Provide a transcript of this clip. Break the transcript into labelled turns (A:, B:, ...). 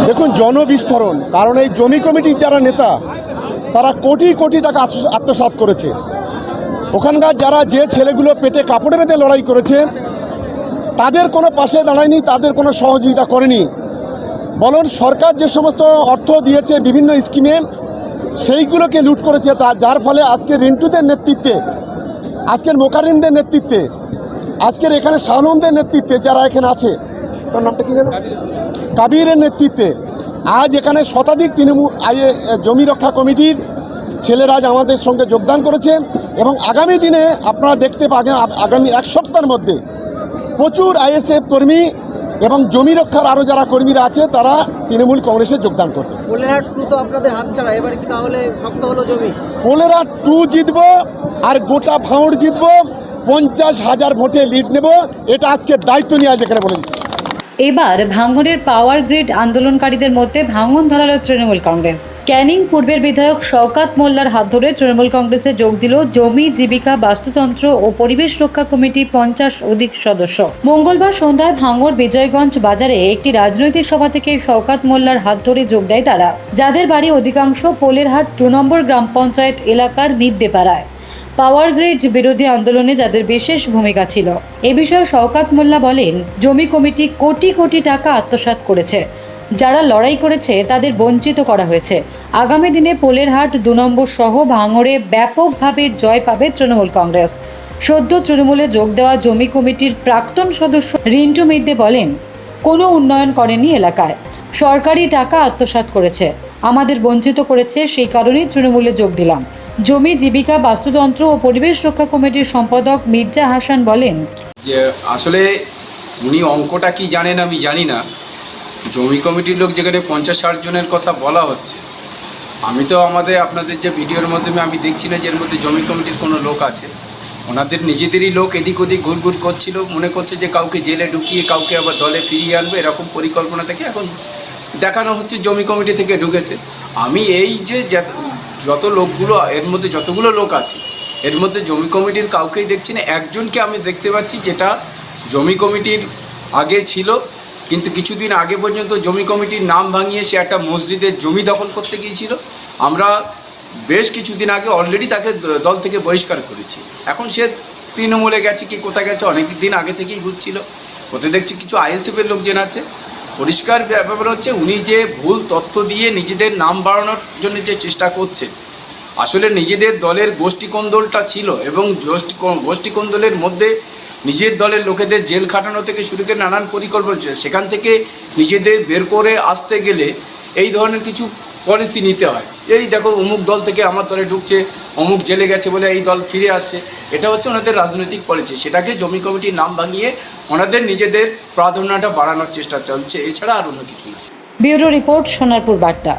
A: দেখুন, জনবিস্ফোরণ। কারণ এই জমি কমিটির যারা নেতা তারা কোটি কোটি টাকা আত্মসাৎ করেছে। ওখানকার যারা যে ছেলেগুলো পেটে কাপড়ে বেঁধে লড়াই করেছে তাদের কোনো পাশে দাঁড়ায়নি, তাদের কোনো সহযোগিতা করেনি। বরং সরকার যে সমস্ত অর্থ দিয়েছে বিভিন্ন স্কিমে সেইগুলোকে লুট করেছে, যার ফলে আজকে রিন্টুদের নেতৃত্বে, আজকের মোকারিমদের নেতৃত্বে, আজকের এখানে শাহনুমদের নেতৃত্বে যারা এখানে আছে, তার নামটা কি জানো, কাবিরের নেতৃত্বে আজ এখানে শতাধিক তৃণমূল জমি রক্ষা কমিটির ছেলেরা আজ আমাদের সঙ্গে যোগদান করেছে। এবং আগামী দিনে আপনারা দেখতে পাবেন আগামী এক সপ্তাহের মধ্যে প্রচুর আইএসএফ কর্মী এবং জমি রক্ষার আরও যারা কর্মীরা আছে তারা তৃণমূল কংগ্রেসে যোগদান করবে।
B: পোলেরহাট 2 তো আপনাদের হাত ছাড়া, এবারে কি তাহলে শক্ত হলো জমি?
A: পোলেরহাট 2 জিতব আর গোটা ভাঙড় জিতব, 50,000 ভোটে লিড নেব, এটা আজকের দায়িত্ব নিয়ে আজ এখানে বলে দিচ্ছি।
C: এবার ভাঙড়ের পাওয়ার গ্রিড আন্দোলনকারীদের মধ্যে ভাঙন ধরালো তৃণমূল কংগ্রেস। ক্যানিং পূর্বের বিধায়ক শওকত মোল্লার হাত ধরে তৃণমূল কংগ্রেসে যোগ দিল জমি, জীবিকা, বাস্তুতন্ত্র ও পরিবেশ রক্ষা কমিটি 50 অধিক সদস্য। মঙ্গলবার সন্ধ্যায় ভাঙড় বিজয়গঞ্জ বাজারে একটি রাজনৈতিক সভা থেকে শওকত মোল্লার হাত ধরে যোগ দেয় তারা, যাদের বাড়ি অধিকাংশ পোলেরহাট 2 নম্বর গ্রাম পঞ্চায়েত এলাকার মিদ্দেপাড়ায়। পাওয়ার গ্রিড বিরোধী আন্দোলনে যাদের বিশেষ ভূমিকা ছিল। এ বিষয়ে শওকত মোল্লা বলেন, জমি কমিটি কোটি কোটি টাকা আত্মসাৎ করেছে। যারা লড়াই করেছে তাদের বঞ্চিত করা হয়েছে। আগামী দিনে পোলেরহাট 2 নম্বর সহ ভাঙড়ে ব্যাপকভাবে জয় পাবে তৃণমূল কংগ্রেস। সদ্য তৃণমূলে যোগ দেওয়া জমি কমিটির প্রাক্তন সদস্য রিন্টু মিদ্দে বলেন, কোনো উন্নয়ন করেনি এলাকায়, সরকারি টাকা আত্মসাৎ করেছে, আমাদের বঞ্চিত করেছে, সেই কারণেই তৃণমূলে যোগ দিলাম। জমি, জীবিকা, বাস্তুতন্ত্র ও পরিবেশ রক্ষা কমিটির সম্পাদক মির্জা হাসান বলেন,
D: যে আসলে উনি অঙ্কটা কি জানেন আমি জানি না। জমি কমিটির লোক যেখানে 50-60 জনের কথা বলা হচ্ছে, আমি তো আপনাদের যে ভিডিওর মাধ্যমে আমি দেখছি না যে এর মধ্যে জমি কমিটির কোনো লোক আছে। ওনাদের নিজেদেরই লোক এদিক ওদিক ঘুরঘুর করছিল, মনে করছে যে কাউকে জেলে ঢুকিয়ে কাউকে আবার দলে ফিরিয়ে আনবে, এরকম পরিকল্পনা থেকে এখন দেখানো হচ্ছে জমি কমিটি থেকে ঢুকেছে। আমি এই যে যত লোকগুলো এর মধ্যে যতগুলো লোক আছে এর মধ্যে জমি কমিটির কাউকেই দেখছি না। একজনকে আমি দেখতে পাচ্ছি, যেটা জমি কমিটির আগে ছিল, কিন্তু কিছুদিন আগে পর্যন্ত জমি কমিটির নাম ভাঙিয়ে সে একটা মসজিদের জমি দখল করতে গিয়েছিল। আমরা বেশ কিছুদিন আগে অলরেডি তাকে দল থেকে বহিষ্কার করেছি। এখন সে তৃণমূলে গেছে কি কোথায় গেছে, অনেক দিন আগে থেকেই ঘুরছিল। ওতে দেখছি কিছু আইএসএফের লোকজন আছে। পরিষ্কার ব্যাপার হচ্ছে, উনি যে ভুল তথ্য দিয়ে নিজেদের নাম বাড়ানোর জন্য যে চেষ্টা করছে, আসলে নিজেদের দলের গোষ্ঠীকন্দলটা ছিল এবং গোষ্ঠীকন্দলের মধ্যে নিজের দলের লোকেদের জেল খাটানো থেকে শুরু করে নানান পরিকল্পনা ছিল। সেখান থেকে নিজেদের বের করে আসতে গেলে এই ধরনের কিছু পলিসি নিতে হয়। এই দেখো, অমুক দল থেকে আমার দলে ঢুকছে, অমুক জেলে গেছে বলে এই দল ফিরে আসছে। এটা হচ্ছে ওনাদের রাজনৈতিক পলিসি। সেটাকে জমি কমিটির নাম ভাঙিয়ে ওনাদের নিজেদের প্রাধান্যটা বাড়ানোর চেষ্টা চলছে, এছাড়া আর অন্য কিছু না।
C: ব্যুরো রিপোর্ট, সোনারপুর বার্তা।